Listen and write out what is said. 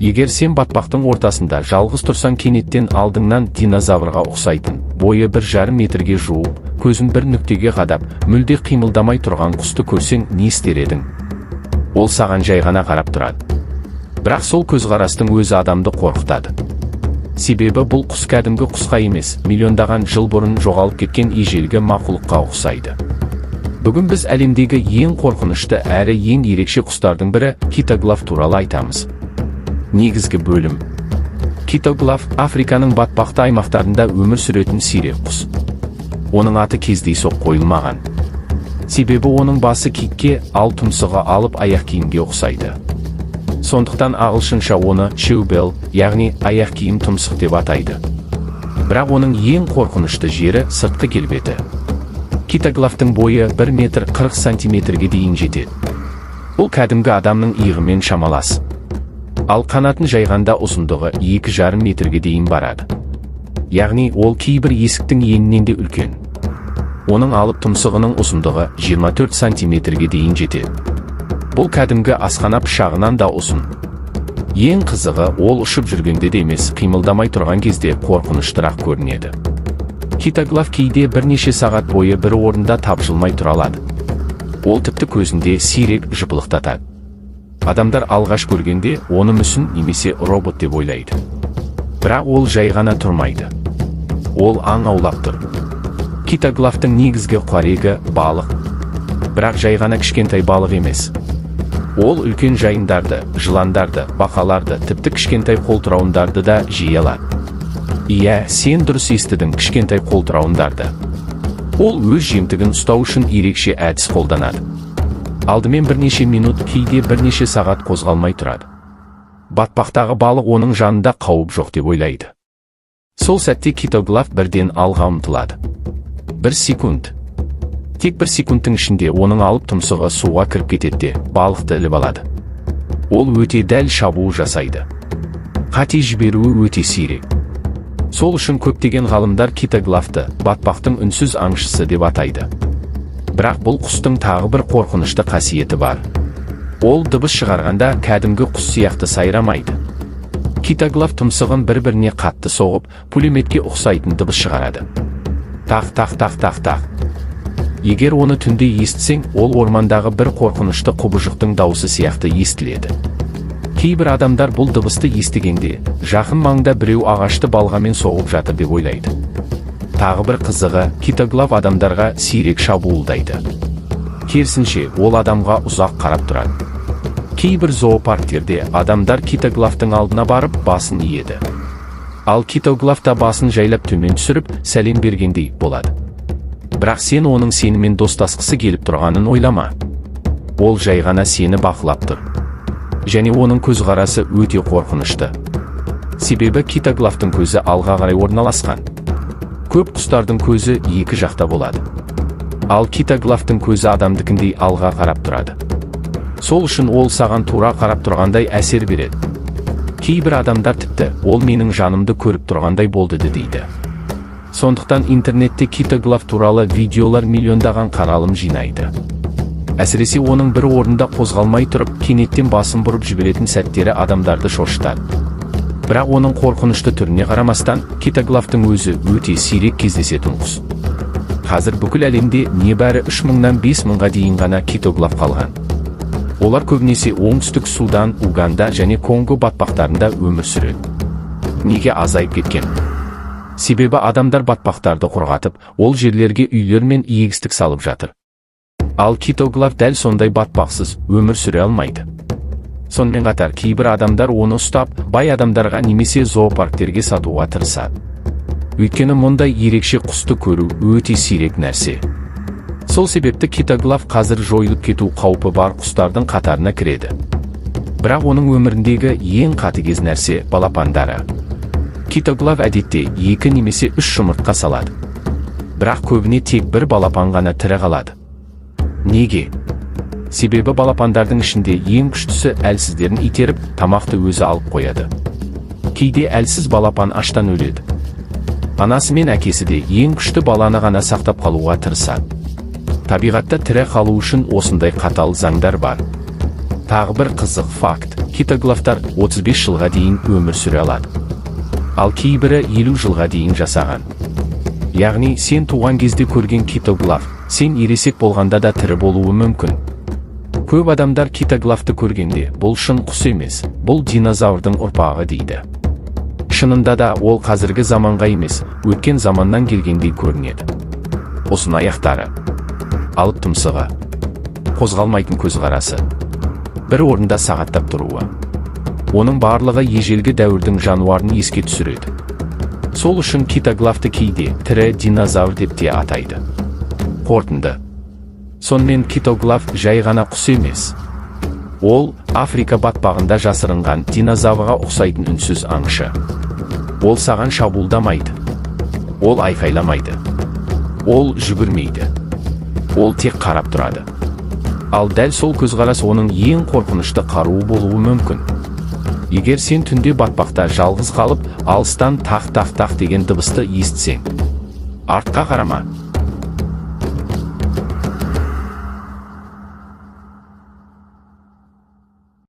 Егер сен батпақтың ортасында жалғыз тұрсаң, кенеттен алдыңнан динозаврға ұқсайтын, бойы 1,5 метрге жуық, көзін бір нүктеге қадап, мүлде қимылдамай тұрған құсты көрсең, не істер едің? Ол саған жай ғана қарап тұрады. Бірақ сол көзқарастың өзі адамды қорқытады. Себебі бұл құс кәдімгі құсқа емес, миллиондаған жыл бұрын жоғалып кеткен ежелгі мақұлыққа ұқсайды. Бүгін біз әлемдегі ең қорқынышты әрі ең ерекше құстардың бірі китоглав туралы айтамыз. Негізгі бөлім. Китоглав Африканың батпақты аймақтарында өмір сүретін сирек құс. Оның аты кездейсоқ қойылмаған. Себебі оның басы китке, ал тұмсығы алып аяқ киімге ұқсайды. Сондықтан ағылшынша оны shoebell, яғни аяқ киім тұмсық деп атайды. Бірақ оның ең қорқынышты жері сыртқы келбеті. Китоглавтың бойы 1 метр 40 сантиметрге дейін жетеді. Бұл кәдімгі адамның иығымен шамалас. Ал қанатын жайғанда ұзындығы 2,5 метрге дейін барады. Яғни ол кейбір есіктің енінен де үлкен. Оның алып тұмсығының ұзындығы 24 сантиметрге дейін жетеді. Бұл кәдімгі асхана пышағынан да ұзын. Ең қызығы, ол ұшып жүргенде де емес, қимылдамай тұрған кезде қорқыныштырақ көрінеді. Китоглав кейде бірнеше сағат бойы бір орында тапжылмай тұра алады. Ол тіпті көзінде сирек жыпылықтатады. Адамдар алғаш көргенде оны мүсін немесе робот деп ойлайды. Бірақ ол жай ғана тұрмайды. Ол аң аулап тұр. Китоглавтың негізгі қорегі балық. Бірақ жай ғана кішкентай балық емес. Ол үлкен жайындарды, жыландарды, бақаларды, тіпті кішкентай қолтырауындарды да жей алады. Иә, сен дұрыс естідің, кішкентай қолтырауындарды. Ол өз жемтігін ұстау үшін ерекше әдіс қолданады. Алдымен бірнеше минут, кейде бірнеше сағат қозғалмай тұрады. Батпақтағы балық оның жанында қауіп жоқ деп ойлайды. Сол сәтте китоглав бірден алға ұмтылады. 1 секунд. Тек 1 секундтың ішінде оның алып тұмсығы суға кіріп кетеді де, балықты іліп алады. Ол өте дәл шабуыл жасайды. Қате жіберуі өте сирек. Сол үшін көптеген ғалымдар китоглавты батпақтың үнсіз аңшысы деп атайды. Бірақ бұл құстың тағы бір қорқынышты қасиеті бар. Ол дыбыс шығарғанда кәдімгі құс сияқты сайрамайды. Китоглав тұмсығын бір-біріне қатты соғып, пулеметке ұқсайтын дыбыс шығарады. Тақ-тақ-тақ-тақ-тақ. Егер оны түнде естісең, ол ормандағы бір қорқынышты құбыжықтың дауысы сияқты естіледі. Кейбір адамдар бұл дыбысты естігенде, жақын маңда біреу ағашты балғамен соғып жатыр деп ойлайды. Тағы бір қызығы, китоглав адамдарға сирек шабуылдайды. Керісінше, ол адамға ұзақ қарап тұрады. Кейбір зоопарктерде адамдар китоглавтың алдына барып басын иеді. Ал китоглав та басын жайлап төмен түсіріп, сәлем бергендей болады. Бірақ сен оның сенімен достасқысы келіп тұрғанын ойлама. Ол жай ғана сені бақылап тұр. Және оның көзқарасы өте қорқынышты. Себебі китоглавтың көзі алға қарай орналасқан. Көп құстардың көзі екі жақта болады. Ал китоглавтың көзі адамдыкіндей алға қарап тұрады. Сол үшін ол саған тура қарап тұрғандай әсер береді. Кейбір адамдар тіпті, ол менің жанымды көріп тұрғандай болды дейді. Сондықтан интернетте китоглав туралы видеолар миллиондаған қаралым жинайды. Әсіресе оның бір орында қозғалмай тұрып, кенеттен басын бұрып жіберетін сәттері адамдарды шошытады. Бірақ оның қорқынышты түріне қарамастан, китоглавтың өзі өте сирек кездесетін құс. Қазір бүкіл әлемде небәрі 3000-нан 5000-ға дейін ғана китоглав қалған. Олар көбінесе оңтүстік Судан, Уганда және Конго батпақтарында өмір сүреді. Неге азайып кеткен? Себебі адамдар батпақтарды құрғатып, ол жерлерге үйлер мен егістік салып жатыр. Ал китоглав дәл сондай батпақсыз өмір сүре алмайды. Сонымен қатар кейбір адамдар оны ұстап, бай адамдарға немесе зоопарктерге сатуға тырысады. Өйткені мұндай ерекше құсты көру өте сирек нәрсе. Сол себепті китоглав қазір жойылып кету қаупі бар құстардың қатарына кіреді. Бірақ оның өміріндегі ең қатыгез нәрсе балапандары. Китоглав әдетте 2 немесе 3 жұмыртқа салады. Бірақ көбіне тек бір балапан ғана тірі қалады. Неге? Себебі балапандардың ішінде ең күштісі әлсіздерін итеріп, тамақты өзі алып қояды. Кейде әлсіз балапан аштан өледі. Анасы мен әкесі де ең күшті баланы ғана сақтап қалуға тырысады. Табиғатта тірі қалу үшін осындай қатал заңдар бар. Тағы бір қызық факт. китоглафтар 35 жылға дейін өмір сүре алады. Ал кейбірі 50 жылға дейін жасаған. Яғни сен туған кезде көрген китоглаф, сен ересек болғанда да тірі болуы мүмкін. Көп адамдар китоглафты көргенде, бұл шын құс емес, бұл динозаврдың ұрпағы дейді. Шынында да ол қазіргі заманға емес, өткен заманнан келгендей көрінеді. Ұзын аяқтары, алып тұмсығы, қозғалмайтын көзқарасы, бір орында сағаттап тұруы. Оның барлығы ежелгі дәуірдің жануарын еске түсіреді. Сол үшін китоглафты кейде тірі динозавр деп те атайды. Қорытынды. Сонымен китоглаф жай ғана құс емес. Ол Африка батпағында жасырынған динозаврға ұқсайтын үнсіз аңшы. Ол саған шабуылдамайды. Ол айқайламайды. Ол жүгірмейді. Ол тек қарап тұрады. Ал дәл сол көзқарас оның ең қорқынышты қаруы болуы мүмкін. Егер сен түнде батпақта жалғыз қалып, алыстан тақ-тақ-тақ деген дыбысты естісең, артқа қарама.